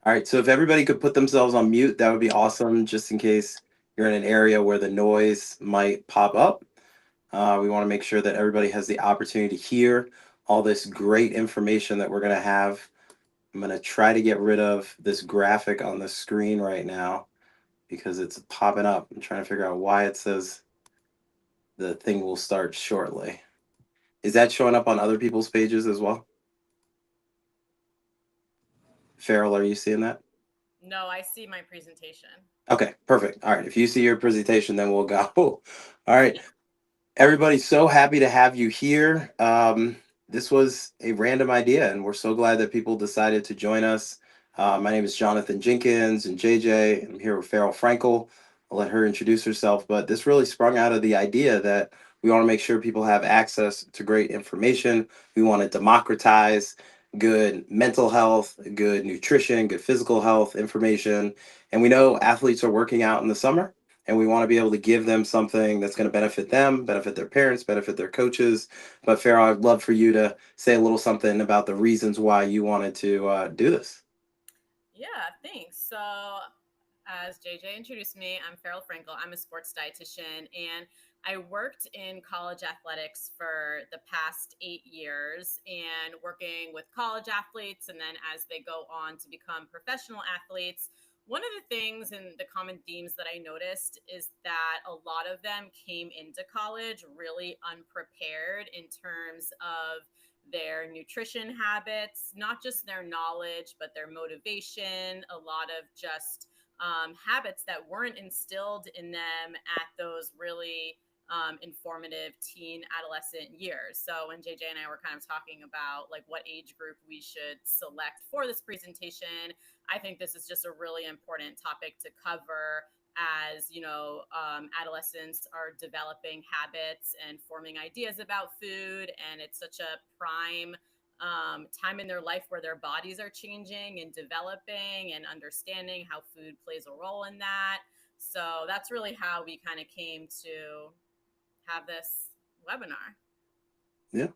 All right, so if everybody could put themselves on mute, that would be awesome, just in case you're in an area where the noise might pop up. We want to make sure that everybody has the opportunity to hear all this great information that we're going to have. I'm going to try to get rid of this graphic on the screen right now because it's popping up. I'm trying to figure out why it says the thing will start shortly. Is that showing up on other people's pages as well? Farrell, are you seeing that? No, I see my presentation. Okay, perfect. All right, if you see your presentation, then we'll go. All right, everybody, so happy to have you here. This was a random idea, and we're so glad that people decided to join us. My name is Jonathan Jenkins and JJ. I'm here with Farrell Frankel. I'll let her introduce herself, but this really sprung out of the idea that we want to make sure people have access to great information. We want to democratize good mental health, good nutrition, good physical health information. And we know athletes are working out in the summer, and we want to be able to give them something that's going to benefit them, benefit their parents, benefit their coaches. But Farrell, I'd love for you to say a little something about the reasons why you wanted to do this. Yeah, thanks. So, as JJ introduced me, I'm Farrell Frankel. I'm a sports dietitian, and I worked in college athletics for the past 8 years and working with college athletes. And then as they go on to become professional athletes, one of the things and the common themes that I noticed is that a lot of them came into college really unprepared in terms of their nutrition habits, not just their knowledge, but their motivation, a lot of just habits that weren't instilled in them at those really informative teen adolescent years. So when JJ and I were kind of talking about like what age group we should select for this presentation, I think this is just a really important topic to cover as adolescents are developing habits and forming ideas about food, and it's such a prime time in their life where their bodies are changing and developing and understanding how food plays a role in that. So that's really how we kind of came to have this webinar. Yeah.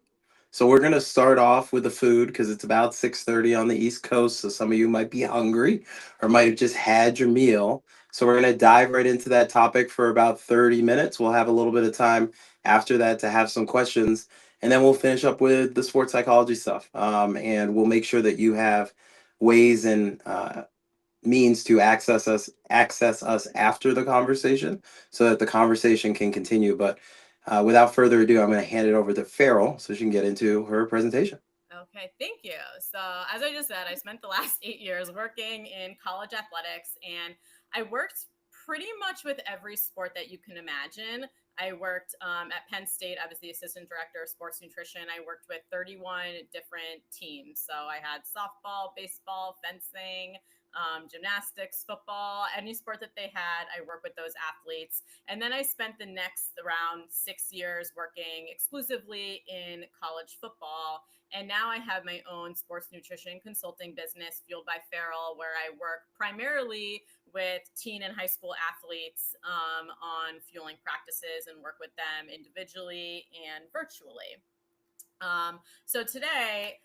So we're gonna start off with the food because it's about 6:30 on the East Coast. So some of you might be hungry or might have just had your meal. So we're gonna dive right into that topic for about 30 minutes. We'll have a little bit of time after that to have some questions, and then we'll finish up with the sports psychology stuff. And we'll make sure that you have ways and means to access us after the conversation so that the conversation can continue. But without further ado, I'm going to hand it over to Farrell so she can get into her presentation. Okay, thank you. So, as I just said, I spent the last 8 years working in college athletics, and I worked pretty much with every sport that you can imagine. I worked at Penn State. I was the assistant director of sports nutrition. I worked with 31 different teams. So, I had softball, baseball, fencing, gymnastics, football, any sport that they had. I worked with those athletes. And then I spent the next around 6 years working exclusively in college football, and now I have my own sports nutrition consulting business, Fueled by Farrell, where I work primarily with teen and high school athletes on fueling practices and work with them individually and virtually. So today,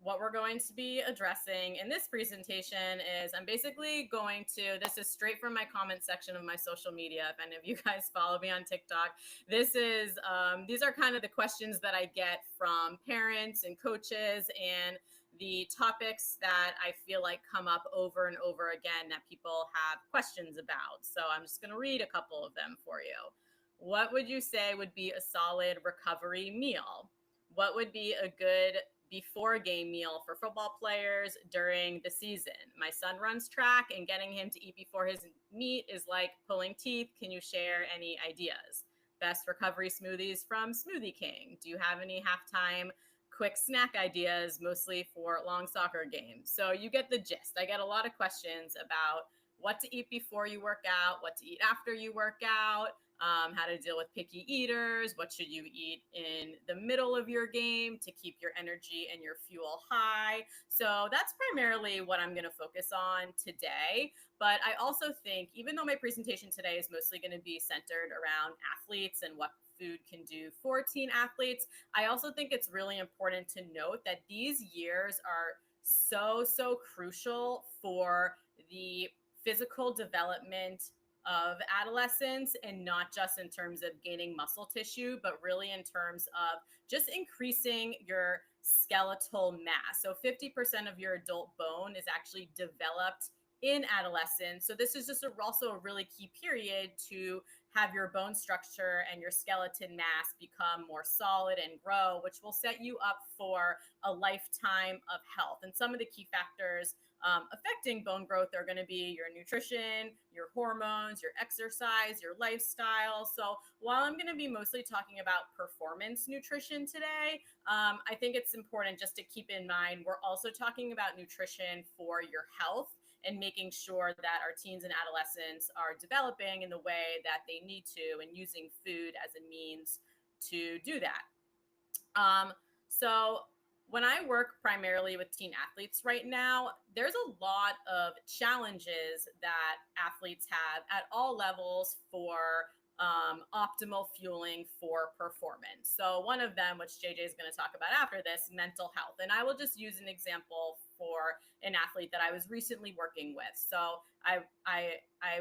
what we're going to be addressing in this presentation is I'm basically going to, this is straight from my comment section of my social media. If any of you guys follow me on TikTok, these are kind of the questions that I get from parents and coaches, and the topics that I feel like come up over and over again that people have questions about. So I'm just going to read a couple of them for you. What would you say would be a solid recovery meal? What would be a good before game meal for football players during the season? My son runs track, and getting him to eat before his meet is like pulling teeth. Can you share any ideas? Best recovery smoothies from Smoothie King. Do you have any halftime quick snack ideas, mostly for long soccer games? So you get the gist. I get a lot of questions about what to eat before you work out, what to eat after you work out, how to deal with picky eaters, what should you eat in the middle of your game to keep your energy and your fuel high. So that's primarily what I'm going to focus on today. But I also think, even though my presentation today is mostly going to be centered around athletes and what food can do for teen athletes, I also think it's really important to note that these years are so crucial for the physical development of adolescents, and not just in terms of gaining muscle tissue, but really in terms of just increasing your skeletal mass. So 50% of your adult bone is actually developed in adolescence. So this is just also a really key period to have your bone structure and your skeleton mass become more solid and grow, which will set you up for a lifetime of health. And some of the key factors affecting bone growth are going to be your nutrition, your hormones, your exercise, your lifestyle. So while I'm going to be mostly talking about performance nutrition today, I think it's important just to keep in mind we're also talking about nutrition for your health and making sure that our teens and adolescents are developing in the way that they need to and using food as a means to do that. So when I work primarily with teen athletes right now, there's a lot of challenges that athletes have at all levels for optimal fueling for performance. So one of them, which JJ is going to talk about after this, mental health. And I will just use an example for an athlete that I was recently working with. So I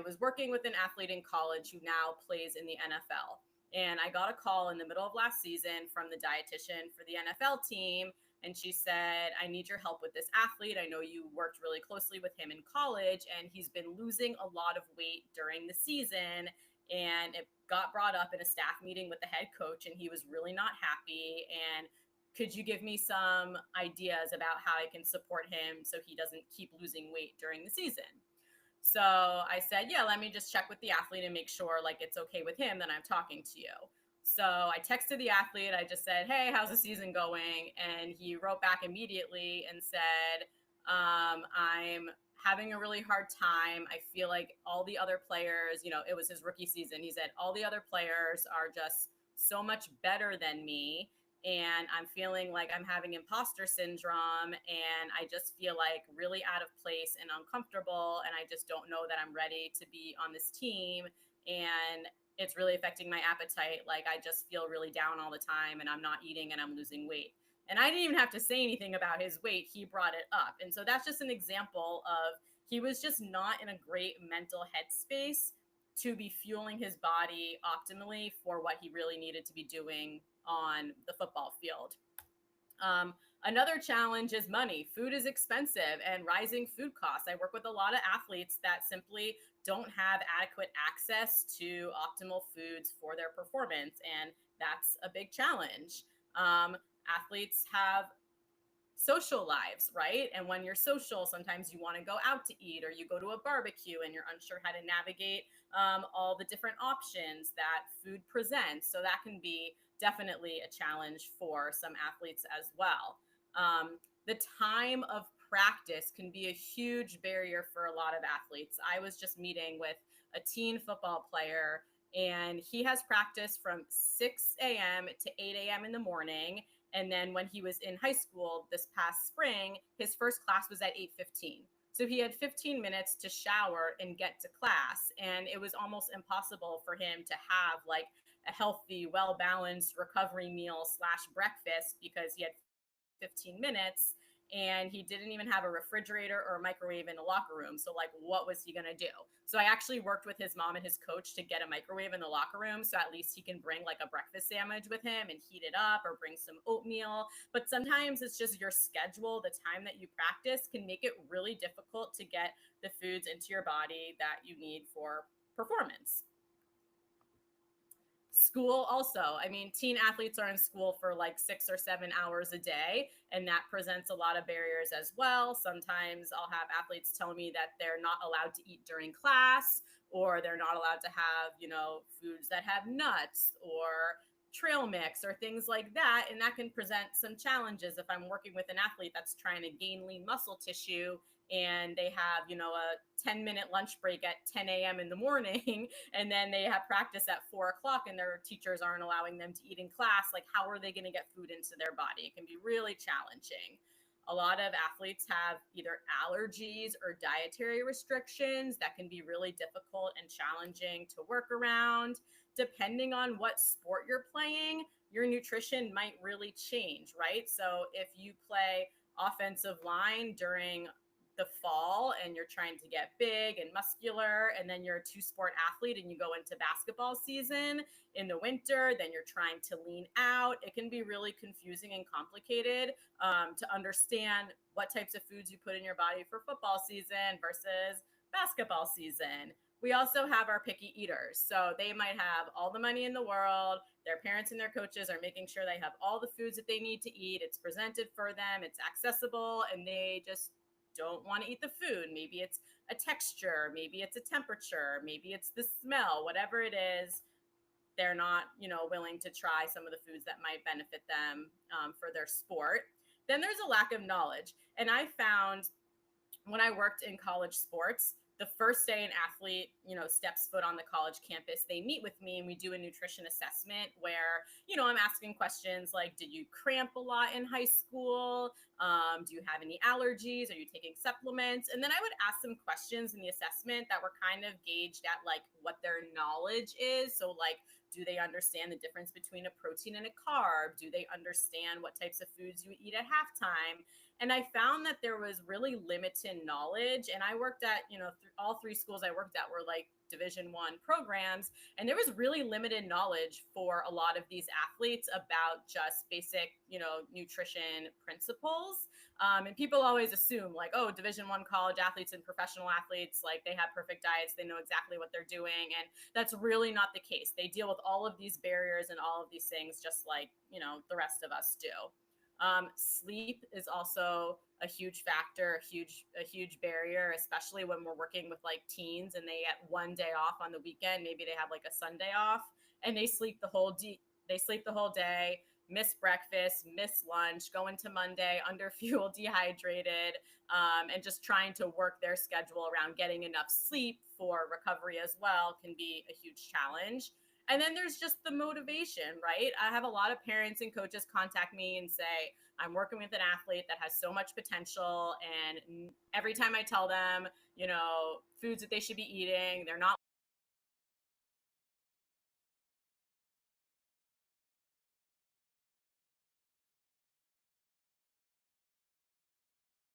was working with an athlete in college who now plays in the NFL. And I got a call in the middle of last season from the dietitian for the NFL team. And she said, I need your help with this athlete. I know you worked really closely with him in college, and he's been losing a lot of weight during the season. And it got brought up in a staff meeting with the head coach, and he was really not happy. And could you give me some ideas about how I can support him so he doesn't keep losing weight during the season? So I said, yeah, let me just check with the athlete and make sure like it's okay with him that I'm talking to you. So I texted the athlete. I just said, hey, how's the season going? And he wrote back immediately and said, I'm having a really hard time. I feel like all the other players, it was his rookie season. He said, all the other players are just so much better than me. And I'm feeling like I'm having imposter syndrome, and I just feel like really out of place and uncomfortable. And I just don't know that I'm ready to be on this team. And it's really affecting my appetite. Like I just feel really down all the time, and I'm not eating and I'm losing weight. And I didn't even have to say anything about his weight. He brought it up. And so that's just an example of he was just not in a great mental headspace to be fueling his body optimally for what he really needed to be doing on the football field. Another challenge is money. Food is expensive and rising food costs. I work with a lot of athletes that simply don't have adequate access to optimal foods for their performance, and that's a big challenge. Athletes have social lives, right? And when you're social, sometimes you want to go out to eat, or you go to a barbecue and you're unsure how to navigate all the different options that food presents. So that can be definitely a challenge for some athletes as well. The time of practice can be a huge barrier for a lot of athletes. I was just meeting with a teen football player, and he has practice from 6 a.m. to 8 a.m. in the morning. And then when he was in high school this past spring, his first class was at 8:15. So he had 15 minutes to shower and get to class. And it was almost impossible for him to have like a healthy, well-balanced recovery meal / breakfast because he had 15 minutes and he didn't even have a refrigerator or a microwave in the locker room. So like, what was he going to do? So I actually worked with his mom and his coach to get a microwave in the locker room. So at least he can bring like a breakfast sandwich with him and heat it up, or bring some oatmeal. But sometimes it's just your schedule, the time that you practice can make it really difficult to get the foods into your body that you need for performance. School also, I mean, teen athletes are in school for like 6 or 7 hours a day, and that presents a lot of barriers as well. Sometimes I'll have athletes tell me that they're not allowed to eat during class, or they're not allowed to have, foods that have nuts or trail mix or things like that. And that can present some challenges if I'm working with an athlete that's trying to gain lean muscle tissue, and they have, a 10-minute lunch break at 10 a.m. in the morning, and then they have practice at 4 o'clock and their teachers aren't allowing them to eat in class. Like, how are they going to get food into their body? It can be really challenging. A lot of athletes have either allergies or dietary restrictions that can be really difficult and challenging to work around. Depending on what sport you're playing, your nutrition might really change, right? So if you play offensive line during the fall and you're trying to get big and muscular, and then you're a two sport athlete and you go into basketball season in the winter, then you're trying to lean out. It can be really confusing and complicated to understand what types of foods you put in your body for football season versus basketball season. We also have our picky eaters. So they might have all the money in the world. Their parents and their coaches are making sure they have all the foods that they need to eat. It's presented for them, it's accessible, and they just don't want to eat the food. Maybe it's a texture, maybe it's a temperature, maybe it's the smell, whatever it is. They're not, willing to try some of the foods that might benefit them for their sport. Then there's a lack of knowledge. And I found when I worked in college sports, the first day an athlete, steps foot on the college campus, they meet with me and we do a nutrition assessment where, I'm asking questions like, did you cramp a lot in high school? Do you have any allergies? Are you taking supplements? And then I would ask some questions in the assessment that were kind of gauged at like what their knowledge is. So like, do they understand the difference between a protein and a carb? Do they understand what types of foods you eat at halftime? And I found that there was really limited knowledge. And I worked at, all three schools I worked at were like Division I programs. And there was really limited knowledge for a lot of these athletes about just basic, nutrition principles. And people always assume like, oh, Division I college athletes and professional athletes, like they have perfect diets. They know exactly what they're doing. And that's really not the case. They deal with all of these barriers and all of these things, just like, the rest of us do. Sleep is also a huge factor, a huge barrier, especially when we're working with like teens and they get one day off on the weekend. Maybe they have like a Sunday off and they sleep the whole day, miss breakfast, miss lunch, go into Monday under fuel, dehydrated, and just trying to work their schedule around getting enough sleep for recovery as well can be a huge challenge. And then there's just the motivation, right? I have a lot of parents and coaches contact me and say, I'm working with an athlete that has so much potential. And every time I tell them, foods that they should be eating, they're not